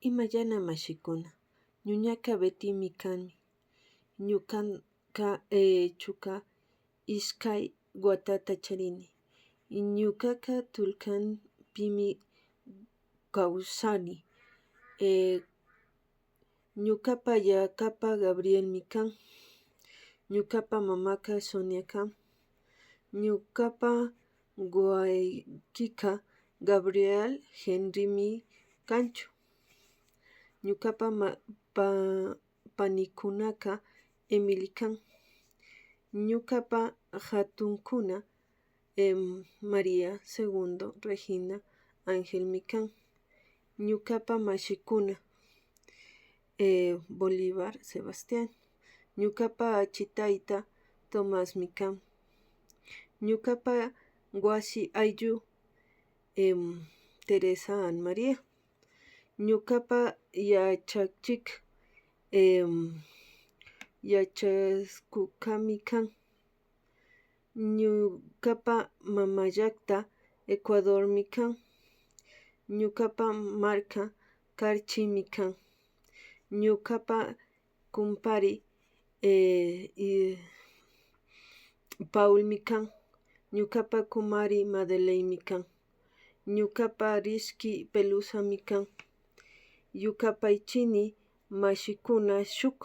Imayana mashikuna, ñuñaka Betimi kani, ñukanka chuka ishkay watata charini. Ñukaka tullkanpimi kawsani. Ñukapa yakapa Gabrielmi kan. Ñukapa mamaka Sonia kan. Ñukapa waykika Gabriel Henrymi kanchu. Ñukapa panikunaka Emily kan. Ñukapa hatunkuna María Segundo, Regina, Angelmi kan. Ñukapa mashikuna Bolívar, Sebastián. Ñukapa achitayta Tomasmi kan. Ñukapa wasi ayllu Teresa Ana María. Ñukapa yachachik yachakukami kan. Ñukapa mamallakta Ecuadormi kan. Ñukapa marca Carchimi kan. Ñukapa kumpari Paulmi kan. Ñukapa kumari Madeleinmi kan. Ñukapa rishki Pelusami kan. Ñukapaychini mashikuna shuk